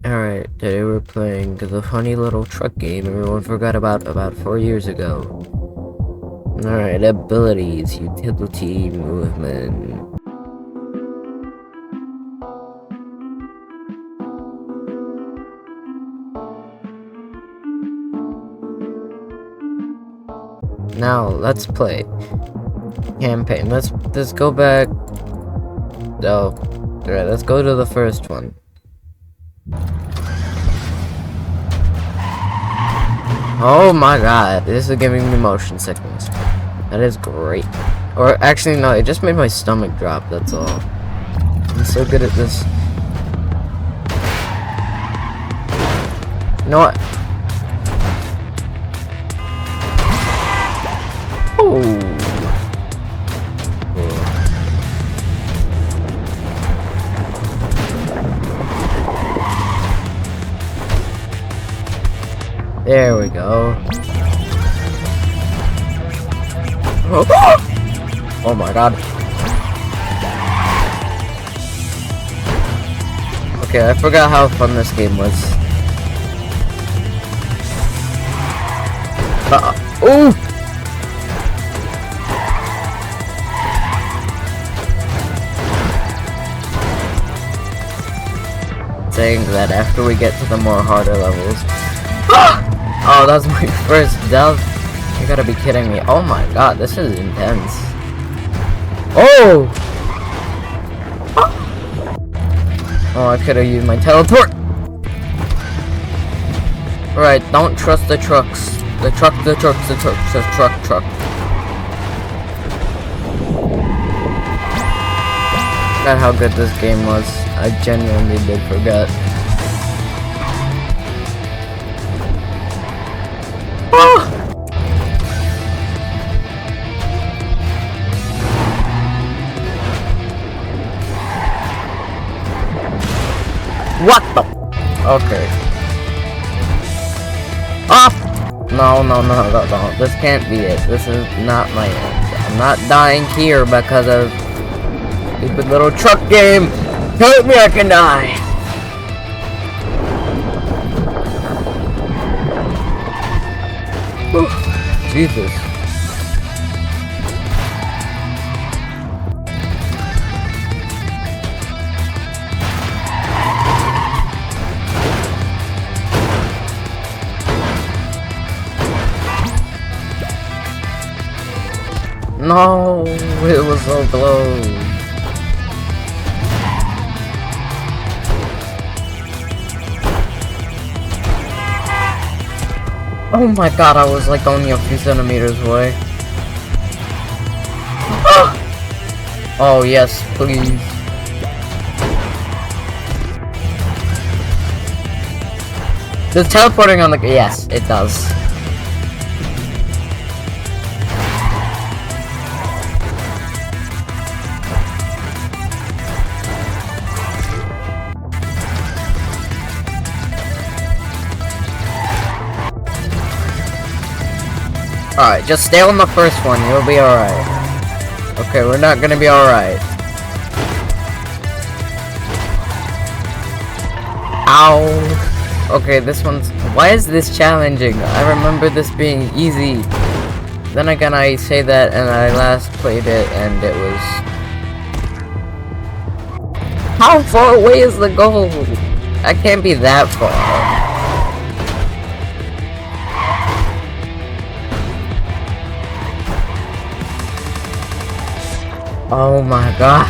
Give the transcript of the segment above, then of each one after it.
Alright, today we're playing the funny little truck game everyone forgot about 4 years ago. Alright, abilities, utility, movement. Now, let's play. Campaign, let's go back. Oh, alright, let's go to the first one. Oh my god, this is giving me motion sickness. That is great. Or actually, no, it just made my stomach drop, that's all. I'm so good at this. You know what? Oh. There we go. Oh my god. Okay, I forgot how fun this game was. Ooh! Saying that after we get to the more harder levels. Oh, that's my first death. You gotta be kidding me. Oh my god, this is intense. Oh! Oh, I could have used my teleport. Alright, don't trust the trucks. The truck. Forgot how good this game was. I genuinely did forget. What the? Okay. Off! No. This can't be it. This is not my end. I'm not dying here because of stupid little truck game. Help me, I can die. Whew. Jesus. No, it was so close. Oh my god, I was like only a few centimeters away. Oh yes, please. Does teleporting on the... Yes, it does. Alright, just stay on the first one, you'll be alright. Okay, we're not gonna be alright. Ow! Okay, this one's... Why is this challenging? I remember this being easy. Then again, I say that and I last played it and it was... How far away is the goal? I can't be that far. Oh my god,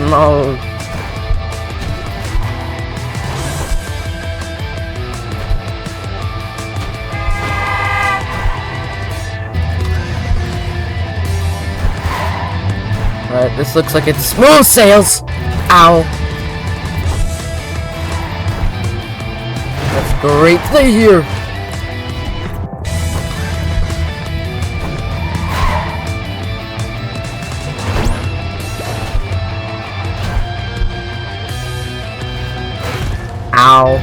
no. Alright, this looks like it's smooth sails! Ow. That's great to hear. Ow.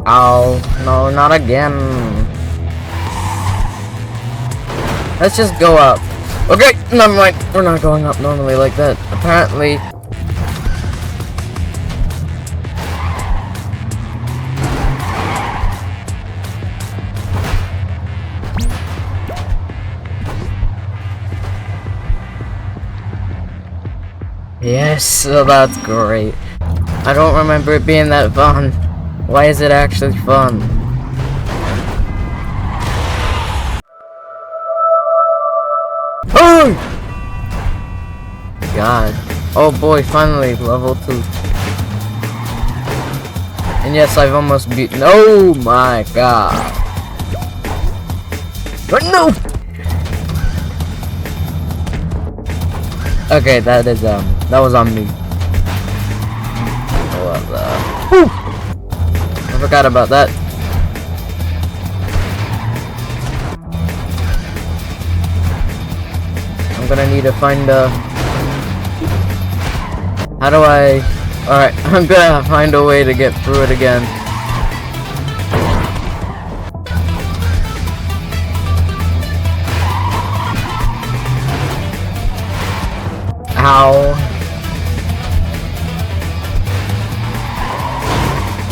Ow. No, not again. Let's just go up. Okay, never mind. We're not going up normally like that. Apparently. Yes, so that's great. I don't remember it being that fun. Why is it actually fun? Oh! God. Oh boy, finally, level 2. And yes, I've almost beaten. Oh my god. But no! Okay, that was on me. Whew. I forgot about that. I'm gonna need to find how do I... Alright, I'm gonna find a way to get through it again. Ow.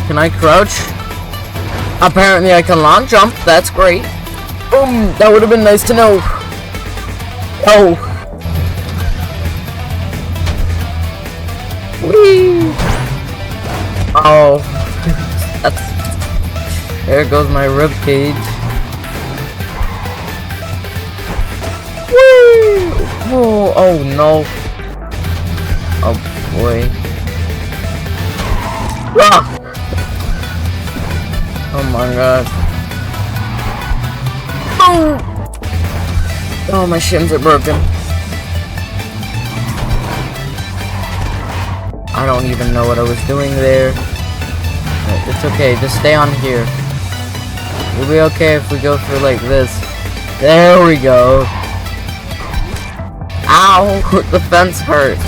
Can I crouch? Apparently I can long jump, that's great. Boom, that would have been nice to know. Oh. Whee! Oh. That's... There goes my rib cage. Whee! Oh, oh no. Oh boy. Ah! Oh my god. Boom! Oh, my shins are broken. I don't even know what I was doing there. It's okay, just stay on here. It'll be okay if we go through like this. There we go. Ow! The fence hurt.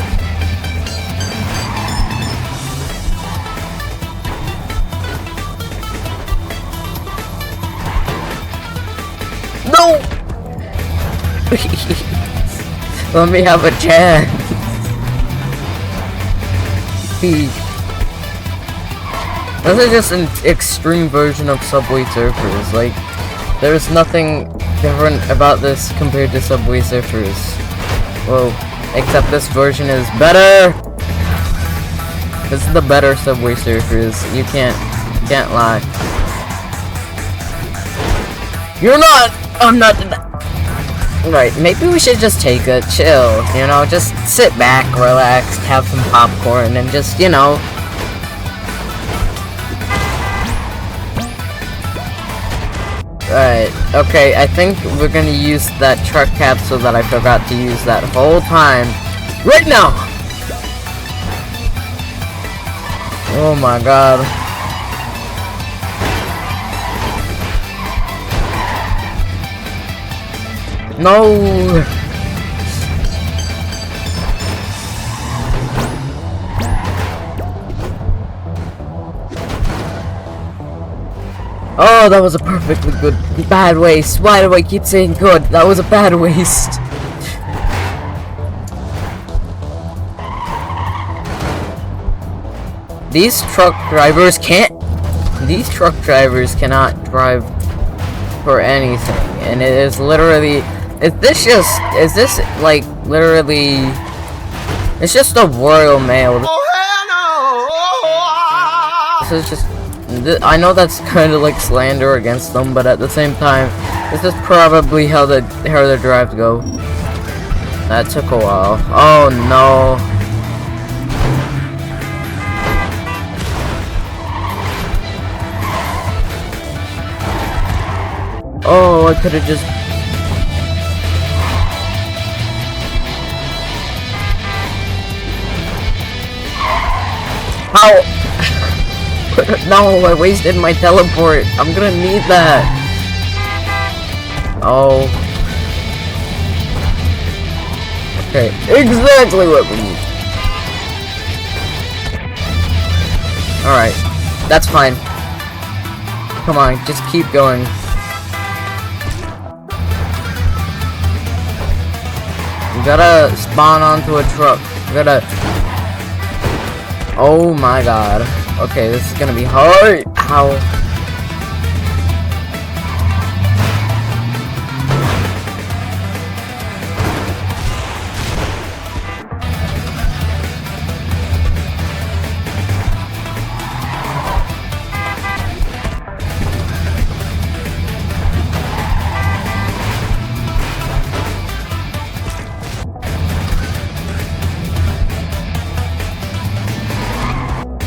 No! Let me have a chance. This is just an extreme version of Subway Surfers. Like, there's nothing different about this compared to Subway Surfers. Well, except this version is better. This is the better Subway Surfers. You can't lie. You're not. I'm not. Right, maybe we should just take a chill, you know, just sit back, relax, have some popcorn, and just, you know. Right, okay, I think we're gonna use that truck capsule that I forgot to use that whole time. Right now! Oh my god. No! Oh, that was a perfectly good bad waste. Why do I keep saying good? That was a bad waste. These truck drivers cannot drive for anything. And it is literally... Is this like literally? It's just a Royal Mail. This is just. I know that's kind of like slander against them, but at the same time, this is probably how the drives go. That took a while. Oh no. Oh, I could have just. Ow! No, I wasted my teleport. I'm gonna need that. Oh. Okay, exactly what we need. Alright, that's fine. Come on, just keep going. We gotta spawn onto a truck. We gotta... Oh my god. Okay, this is gonna be hard. How?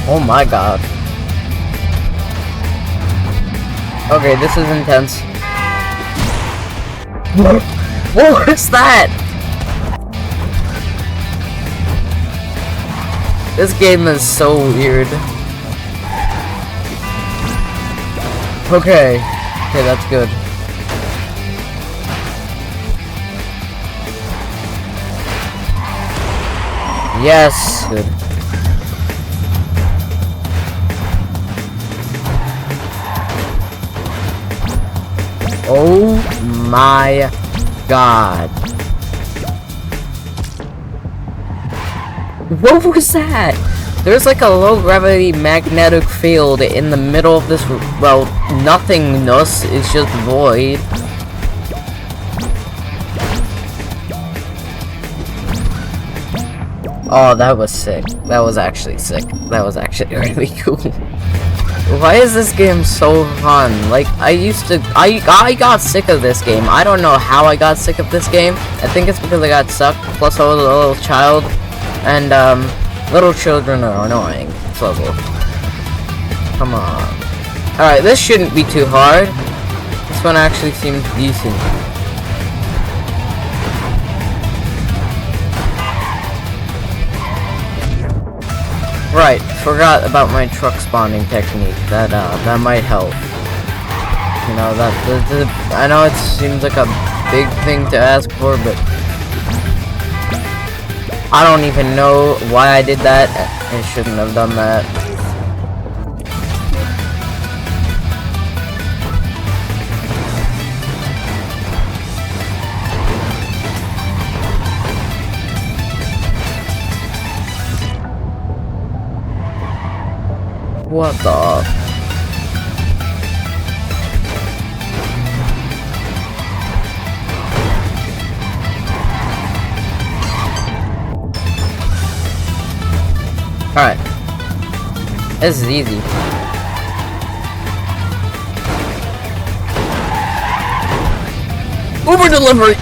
Oh my god. Okay, this is intense. What was that? This game is so weird. Okay. Okay, that's good. Yes. Good. Oh my god. What was that? There's like a low gravity magnetic field in the middle of this, well, nothingness. It's just void. Oh, that was sick. That was actually sick. That was actually really cool. Why is this game so fun? Like, I got sick of this game. I don't know how I got sick of this game. I think it's because I got stuck, plus I was a little child, and, little children are annoying. So, come on. Alright, this shouldn't be too hard. This one actually seems decent. Right, forgot about my truck spawning technique. That might help. You know, I know it seems like a big thing to ask for, but I don't even know why I did that. I shouldn't have done that. What the? Alright. This is easy. Uber delivery!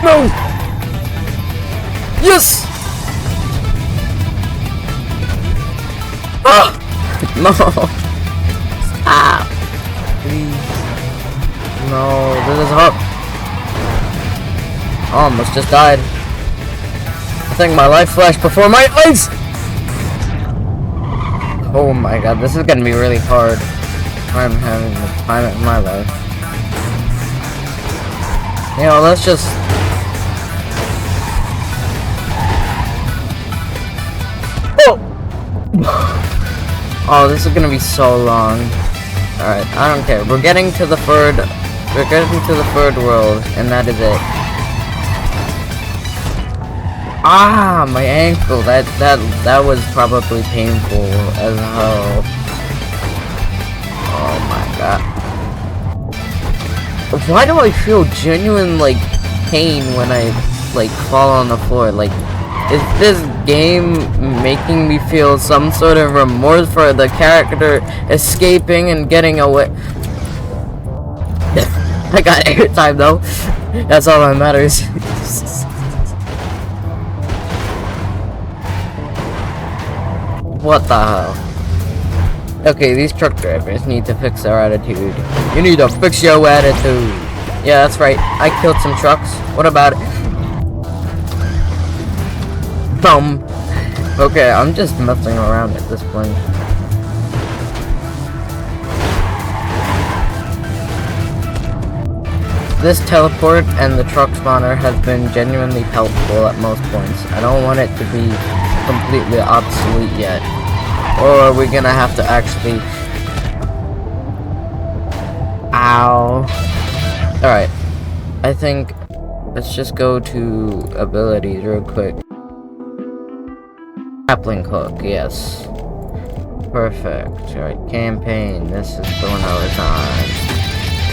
No! Yes! Ah! No! Stop! Please. No, this is hard. I almost just died. I think my life flashed before my eyes! Oh my god, this is gonna be really hard. I'm having the time of my life. You know, let's just... Oh! Oh, this is gonna be so long. Alright, I don't care. We're getting to the third world, and that is it. Ah, my ankle. That was probably painful as hell. Oh my god. Why do I feel genuine, like, pain when I, like, fall on the floor? Like, is this game making me feel some sort of remorse for the character escaping and getting away? I got airtime though. That's all that matters. What the hell? Okay, these truck drivers need to fix their attitude. You need to fix your attitude. Yeah, that's right. I killed some trucks. What about it? Boom. Okay, I'm just messing around at this point. This teleport and the truck spawner has been genuinely helpful at most points. I don't want it to be completely obsolete yet. Or are we gonna have to actually... Ow. Alright. I think let's just go to abilities real quick. Grappling hook, yes. Perfect. Alright, campaign. This is the one I was on.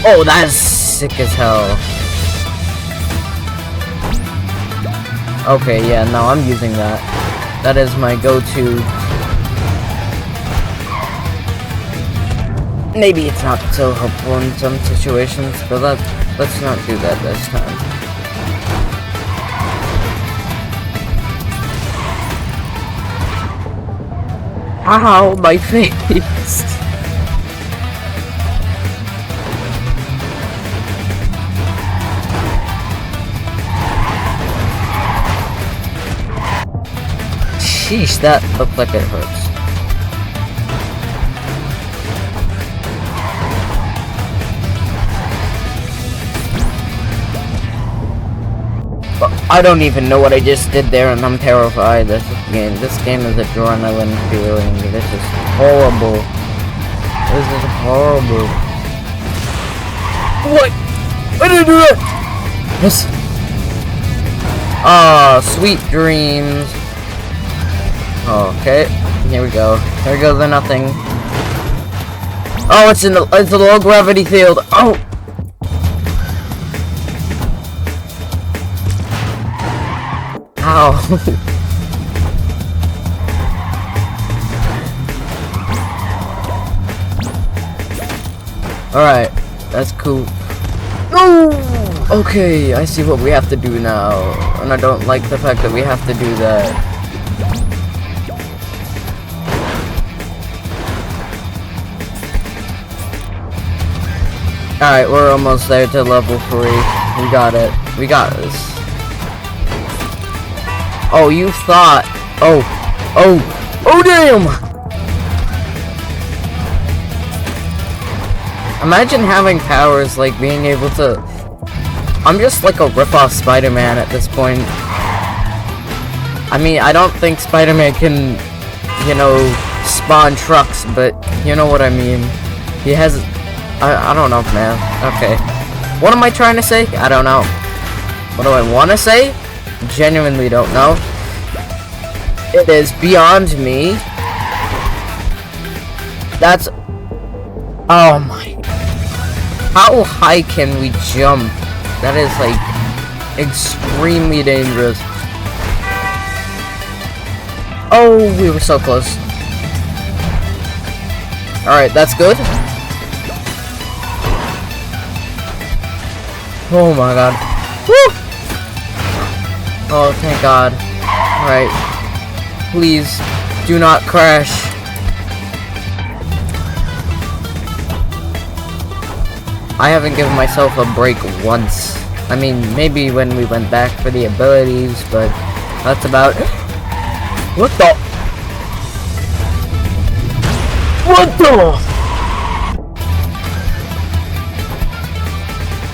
Oh, that's sick as hell. Okay, yeah, no, I'm using that. That is my go-to. Maybe it's not so helpful in some situations, but let's not do that this time. Ow, my face! Sheesh, that looked like it hurts. I don't even know what I just did there, and I'm terrified. This game is adrenaline feeling. This is horrible. This is horrible. What? Why did I do that? Yes. Ah, sweet dreams. Okay, here we go. Here goes the nothing. Oh, it's a low gravity field. Oh. Ow. Alright, that's cool. No! Okay, I see what we have to do now. And I don't like the fact that we have to do that. Alright, we're almost there to level 3. We got it. We got this. Oh, you thought. Oh, damn! Imagine having powers like being able to. I'm just like a rip-off Spider-Man at this point. I mean, I don't think Spider-Man can, you know, spawn trucks, but you know what I mean. He has. I don't know, man. Okay. What am I trying to say? I don't know. What do I want to say? Genuinely don't know. It is beyond me. That's. Oh my. How high can we jump? That is like extremely dangerous. Oh, we were so close. Alright, that's good. Oh my god. Woo! Oh, thank god. Alright. Please, do not crash. I haven't given myself a break once. I mean, maybe when we went back for the abilities, but that's about it. What the? What the?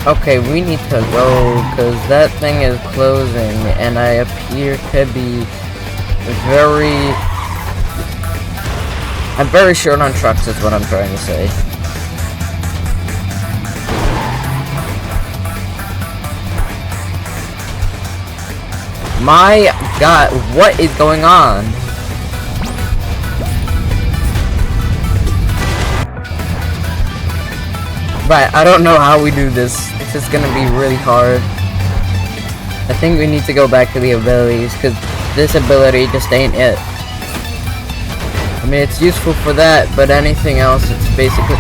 Okay, we need to go, because that thing is closing, and I appear to be I'm very short on trucks is what I'm trying to say. My god, what is going on? Right, I don't know how we do this. This is gonna be really hard. I think we need to go back to the abilities, because this ability just ain't it. I mean, it's useful for that, but anything else, it's basically...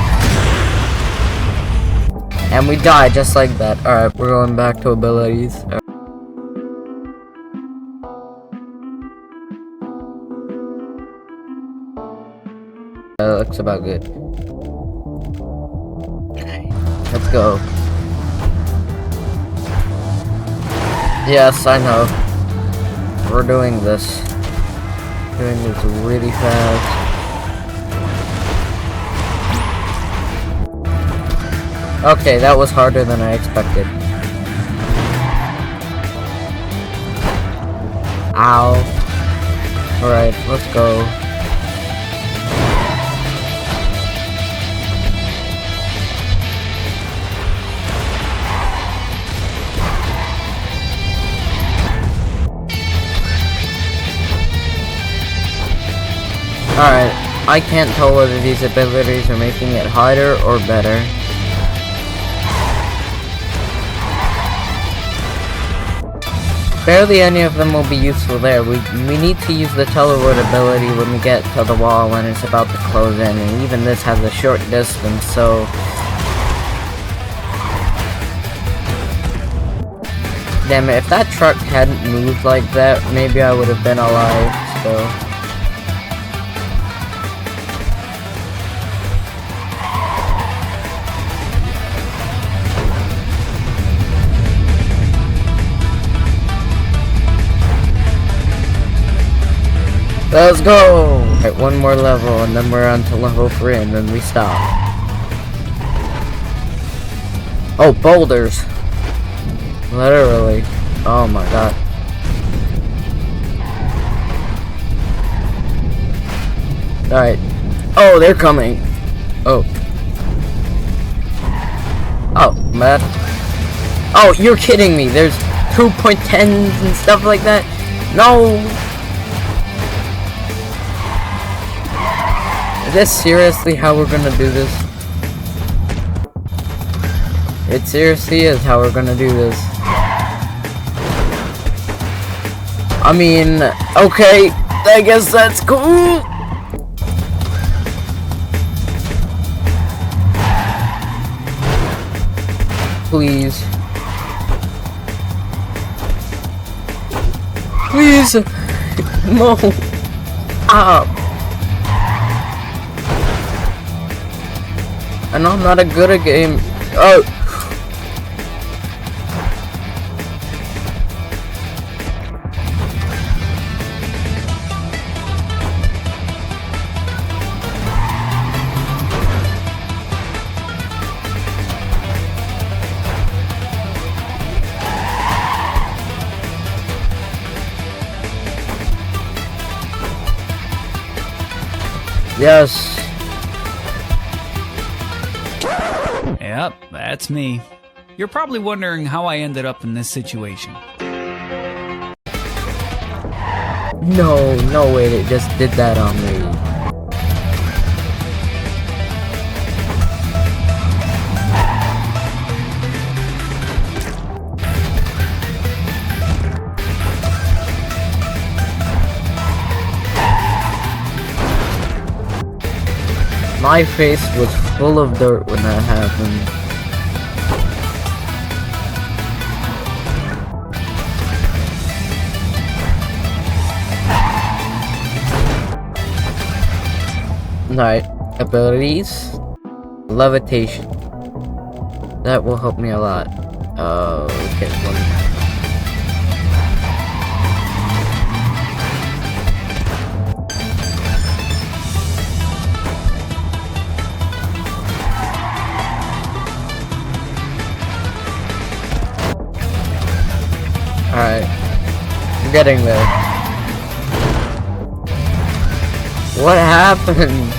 And we die just like that. Alright, we're going back to abilities. Looks about good. Okay, let's go. Yes, I know. We're doing this. Doing this really fast. Okay, that was harder than I expected. Ow. Alright, let's go. Alright, I can't tell whether these abilities are making it harder or better. Barely any of them will be useful there. We need to use the teleport ability when we get to the wall when it's about to close in, and even this has a short distance, so... Damn it, if that truck hadn't moved like that, maybe I would have been alive, so... Let's go! Alright, one more level, and then we're on to level 3, and then we stop. Oh, boulders! Literally. Oh my god. Alright. Oh, they're coming! Oh. Oh, man. Oh, you're kidding me! There's 2.10s and stuff like that? No! Is this seriously how we're gonna do this? It seriously is how we're gonna do this. I mean, okay, I guess that's cool! Please. Please! No! Ah! I know I'm not a good at game. Oh! Yes. Yep, that's me. You're probably wondering how I ended up in this situation. No way, it just did that on me. My face was full of dirt when that happened. Alright, abilities. Levitation. That will help me a lot. Okay, one. Alright, I'm getting there. What happened?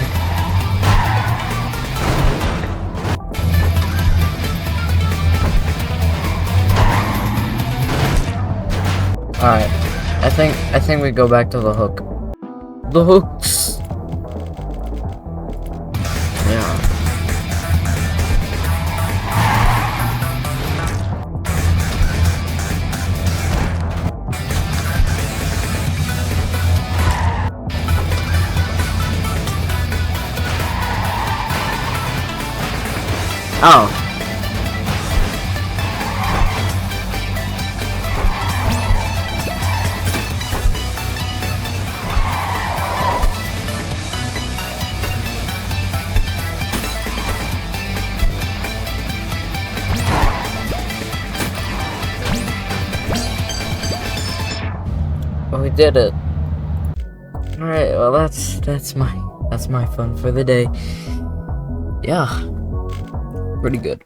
Alright, I think we go back to the hook. The hooks. Yeah. Oh. Well, we did it. Alright, well that's my fun for the day. Yeah. Pretty good.